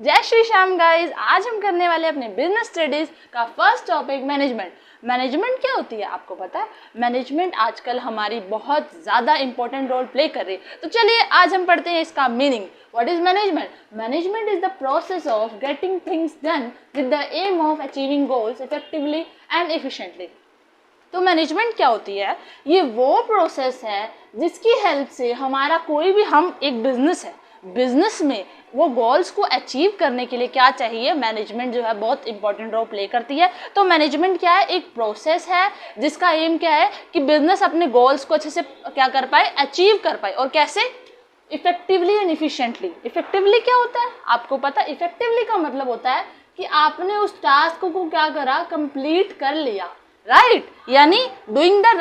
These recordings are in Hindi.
जय श्री श्याम गाइस। आज हम करने वाले अपने बिजनेस स्टडीज का फर्स्ट टॉपिक मैनेजमेंट। मैनेजमेंट क्या होती है आपको पता है? मैनेजमेंट आजकल हमारी बहुत ज़्यादा इंपॉर्टेंट रोल प्ले कर रही है। तो चलिए आज हम पढ़ते हैं इसका meaning. What is management? Management is the process of getting things done with the aim of achieving goals effectively and efficiently. तो मैनेजमेंट क्या होती है? ये वो प्रोसेस है जिसकी हेल्प से हमारा कोई भी, हम एक बिजनेस है, बिजनेस में वो गोल्स को अचीव करने के लिए क्या चाहिए? मैनेजमेंट जो है बहुत इंपॉर्टेंट रोल प्ले करती है। तो मैनेजमेंट क्या है? एक प्रोसेस है जिसका एम क्या है कि बिजनेस अपने गोल्स को अच्छे से क्या कर पाए, अचीव कर पाए। और कैसे? Effectively and efficiently. इफेक्टिवली क्या होता है आपको पता? इफेक्टिवली का मतलब होता है कि आपने उस टास्क को क्या करा, कंप्लीट कर लिया, राइट यानी डूइंग द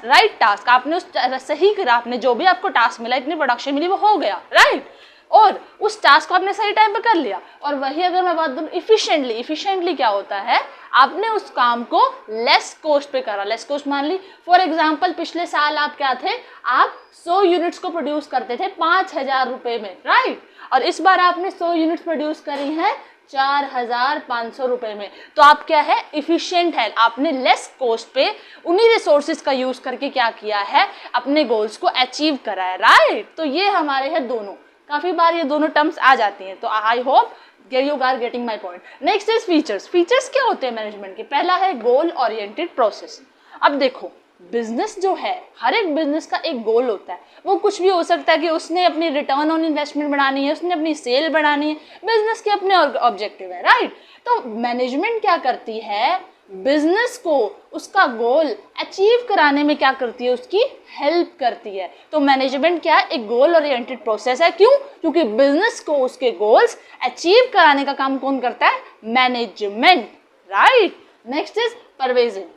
राइट टास्क। आपने उस सही करा, आपने जो भी आपको टास्क मिला, इतनी प्रोडक्शन मिली, वो हो गया, राइट और उस टास्क को आपने सही टाइम पे कर लिया। और वही अगर मैं बात करूं इफिशिएंटली, इफिशिएंटली क्या होता है? आपने उस काम को लेस कॉस्ट पे करा। लेस कॉस्ट मान ली फॉर एग्जांपल पिछले साल आप क्या थे, आप 100 यूनिट्स को प्रोड्यूस करते थे 5,000 रुपए में, राइट और इस बार आपने 100 यूनिट्स प्रोड्यूस करी है 4,500 रुपए में। तो आप क्या है, इफिशिएंट है। आपने लेस कॉस्ट पे उन्हीं रिसोर्सेज का यूज करके क्या किया है, अपने गोल्स को अचीव करा है, राइट। तो ये हमारे हैं दोनों, काफी बार ये दोनों टर्म्स आ जाती हैं। तो I hope you are getting my point. Next is features. Features क्या होते हैं मैनेजमेंट के? पहला है गोल ओरिएंटेड प्रोसेस। अब देखो बिजनेस जो है, हर एक बिजनेस का एक गोल होता है। वो कुछ भी हो सकता है कि उसने अपनी रिटर्न ऑन इन्वेस्टमेंट बढ़ानी है, उसने अपनी सेल बढ़ानी है, बिजनेस के अपने ऑब्जेक्टिव है, राइट। तो मैनेजमेंट क्या करती है? बिजनेस को उसका गोल अचीव कराने में क्या करती है, उसकी हेल्प करती है। तो मैनेजमेंट क्या है? एक गोल ओरिएंटेड प्रोसेस है। क्यों? क्योंकि बिजनेस को उसके गोल्स अचीव कराने का काम कौन करता है? Management, right. Next is pervasive.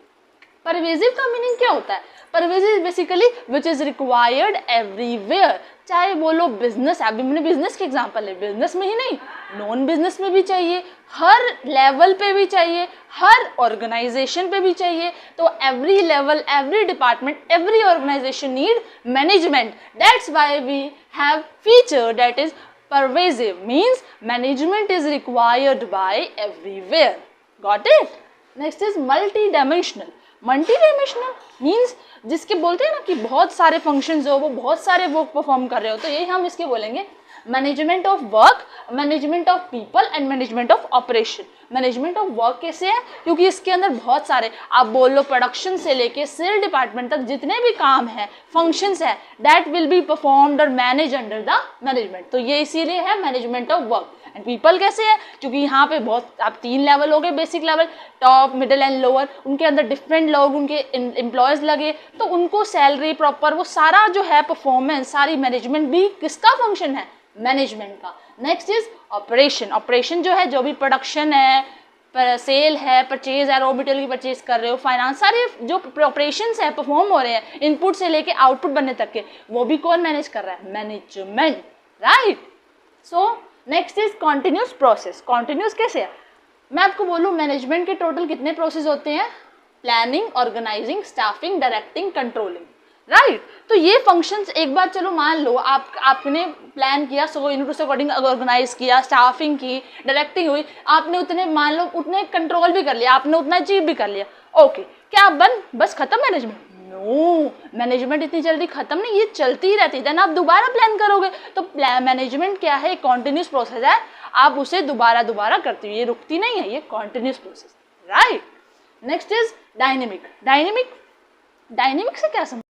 Pervasive का मीनिंग क्या होता है? Pervasive basically which is required everywhere. चाहे बोलो बिजनेस, अभी मैंने बिजनेस के एग्जांपल है, बिजनेस में ही नहीं, नॉन बिजनेस में भी चाहिए, हर लेवल पे भी चाहिए, हर ऑर्गेनाइजेशन पे भी चाहिए। तो every level, every department, every organisation need management. That's why we have feature that is pervasive, means management is required by everywhere. Got it? Next is multi-dimensional. Multi-dimensional means जिसके बोलते हैं ना कि बहुत सारे फंक्शंस हो, वो बहुत सारे वर्क परफॉर्म कर रहे हो, तो यही हम इसके बोलेंगे management of work, management of people and management of operation. Management of work कैसे है? क्योंकि इसके अंदर बहुत सारे, आप बोल लो प्रोडक्शन से लेके सेल डिपार्टमेंट तक जितने भी काम है, फंक्शंस है, दैट विल बी परफॉर्म्ड और मैनेज अंडर द मैनेजमेंट। तो ये इसीलिए है management of work. And people कैसे है? क्योंकि यहाँ पे बहुत, आप 3 लेवल हो गए, basic level, top, middle and lower, उनके अंदर डिफरेंट लोग, उनके एम्प्लॉयज लगे, तो उनको सैलरी प्रॉपर, वो सारा जो है परफॉर्मेंस, सारी मैनेजमेंट भी किसका फंक्शन है? मैनेजमेंट का। Next is operation. ऑपरेशन जो है, जो भी प्रोडक्शन है, सेल है, परचेज है, रॉ मटेरियल की परचेज कर रहे हो, फाइनेंस, सारे जो ऑपरेशंस है परफॉर्म हो रहे हैं, इनपुट से लेके आउटपुट बनने तक के, वो भी कौन मैनेज कर रहा है? Management, right. So next is continuous process. Continuous कैसे है? मैं आपको बोलूँ मैनेजमेंट के टोटल कितने प्रोसेस होते हैं? Planning, organising, staffing, directing, controlling, right. तो ये फंक्शंस, एक बार चलो मान लो आपने प्लान किया, 100 यूनिट उस अकॉर्डिंग ऑर्गेनाइज किया, स्टाफिंग की, डायरेक्टिंग हुई, आपने उतने मान लो उतने कंट्रोल भी कर लिया, आपने उतना अचीव भी कर लिया, ओके, क्या बस खत्म मैनेजमेंट? नो, मैनेजमेंट इतनी जल्दी खत्म नहीं, ये चलती ही रहती है। देन आप दोबारा प्लान करोगे। तो मैनेजमेंट क्या है? कॉन्टिन्यूस प्रोसेस है, आप उसे दोबारा करते हो, ये रुकती नहीं है, ये continuous process, right. Next is dynamic. Dynamic से क्या समझ?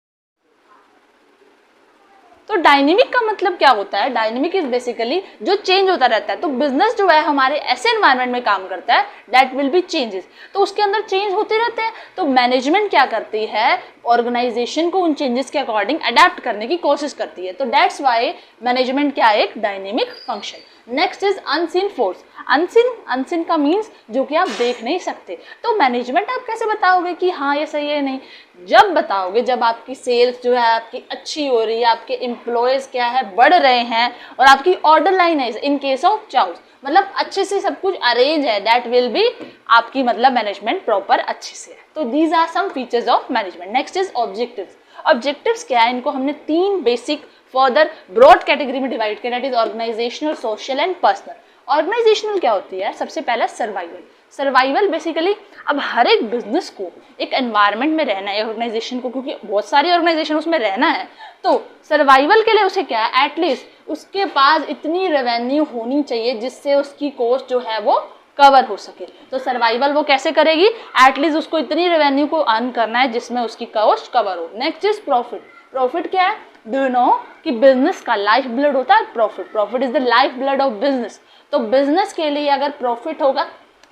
तो डायनेमिक का मतलब क्या होता है? डायनेमिक इज बेसिकली जो चेंज होता रहता है। तो बिजनेस जो है हमारे ऐसे एनवायरनमेंट में काम करता है, दैट विल बी चेंजेस, तो उसके अंदर चेंज होते रहते हैं। तो मैनेजमेंट क्या करती है? ऑर्गेनाइजेशन को उन चेंजेस के अकॉर्डिंग अडेप्ट करने की कोशिश करती है। तो दैट्स वाई मैनेजमेंट क्या है? एक dynamic function. Next is unseen force. Unseen का मीन्स जो कि आप देख नहीं सकते। तो मैनेजमेंट आप कैसे बताओगे कि हाँ ये सही है नहीं? जब बताओगे जब आपकी सेल्स जो है आपकी अच्छी हो रही है, आपके एम्प्लॉयज क्या है बढ़ रहे हैं, और आपकी ऑर्डर लाइन है इन केस ऑफ चाउस, मतलब अच्छे से सब कुछ अरेंज है, दैट विल बी आपकी मतलब मैनेजमेंट प्रॉपर अच्छे से है। तो these are some features of management. Next is objectives. Objectives क्या है? इनको हमने 3 बेसिक फर्दर ब्रॉड कैटेगरी में डिवाइड किया, that is organisational, social and personal. Organisational क्या होती है? सबसे पहला सर्वाइवल। सर्वाइवल बेसिकली अब हर एक बिजनेस को एक एनवायरनमेंट में रहना है ऑर्गेनाइजेशन को, क्योंकि बहुत सारी ऑर्गेनाइजेशन उसमें रहना है, तो सर्वाइवल के लिए उसे क्या है, एटलीस्ट उसके पास इतनी रेवेन्यू होनी चाहिए जिससे उसकी कॉस्ट जो है वो कवर हो सके। तो सर्वाइवल वो कैसे करेगी? एटलीस्ट उसको इतनी रेवेन्यू को अर्न करना है जिसमें उसकी कॉस्ट कवर हो। Next is profit. प्रॉफिट क्या है? डू यू नो कि बिजनेस का लाइफ ब्लड होता है profit. Profit is the life blood of business. तो बिजनेस के लिए अगर प्रॉफिट होगा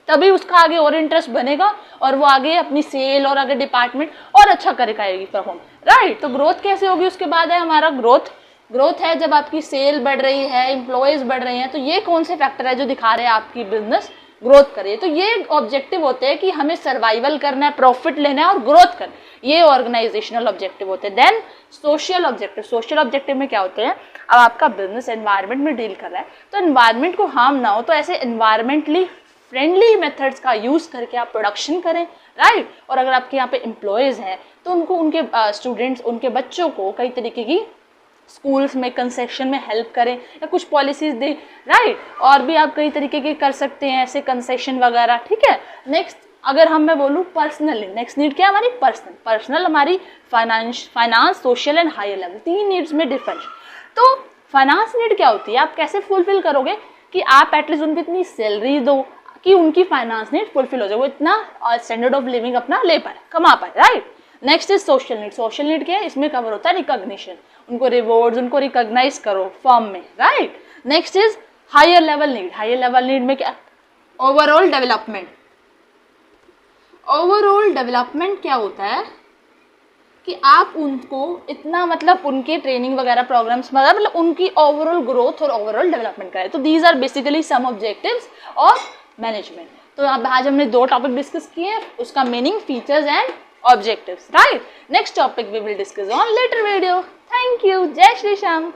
तभी उसका आगे और इंटरेस्ट बनेगा और वो आगे अपनी सेल और आगे डिपार्टमेंट और अच्छा करेगी परफॉर्म, राइट। तो ग्रोथ कैसे होगी? उसके बाद है हमारा ग्रोथ। ग्रोथ है जब आपकी सेल बढ़ रही है, एम्प्लॉयज बढ़ रहे हैं, तो ये कौन से फैक्टर है जो दिखा रहे हैं आपकी बिजनेस ग्रोथ करे। तो ये ऑब्जेक्टिव होते हैं कि हमें सर्वाइवल करना है, प्रॉफिट लेना है और ग्रोथ करना है, ये ऑर्गेनाइजेशनल ऑब्जेक्टिव होते हैं। Then social objective. Social objective में क्या होते हैं? अब आपका बिजनेस एनवायरनमेंट में डील कर रहा है, तो एनवायरनमेंट को हार्म ना हो, तो ऐसे एनवायरमेंटली फ्रेंडली मेथड्स का यूज़ करके आप प्रोडक्शन करें, राइट। और अगर आपके यहाँ पे एम्प्लॉयज़ हैं तो उनको उनके स्टूडेंट्स, उनके बच्चों को कई तरीके की स्कूल्स में कंसेशन में हेल्प करें या कुछ पॉलिसीज दें, राइट। और भी आप कई तरीके के कर सकते हैं ऐसे कंसेशन वगैरह, ठीक है। नेक्स्ट अगर मैं बोलूँ पर्सनल, नेक्स्ट नीड क्या है हमारी? पर्सनल हमारी finance, social and higher level, 3 needs में डिफरेंस। तो फाइनेंस नीड क्या होती है? आप कैसे फुलफिल करोगे कि आप एटलीस्ट उनको इतनी सैलरी दो कि उनकी फाइनेंस नीड फुलफिल हो जाए, वो इतना स्टैंडर्ड ऑफ लिविंग अपना ले पाए, कमा पाए, right. Next is social need. Social need क्या है? इसमें कवर होता है रिकॉग्निशन, उनको रिवॉर्ड्स, उनको रिकॉग्नाइज करो फॉर्म में, right. Next is higher level need. Higher level need में क्या? Overall development. ओवरऑल डेवलपमेंट क्या होता है कि आप उनको इतना मतलब उनके ट्रेनिंग वगैरह प्रोग्राम्स मतलब उनकी ओवरऑल ग्रोथ और ओवरऑल डेवलपमेंट करें। तो these are basically some objectives of management. तो अब आज हमने 2 टॉपिक डिस्कस किए हैं, उसका meaning, features and objectives, right? Next topic we will discuss on later video. Thank you. Jai Shri Shyam.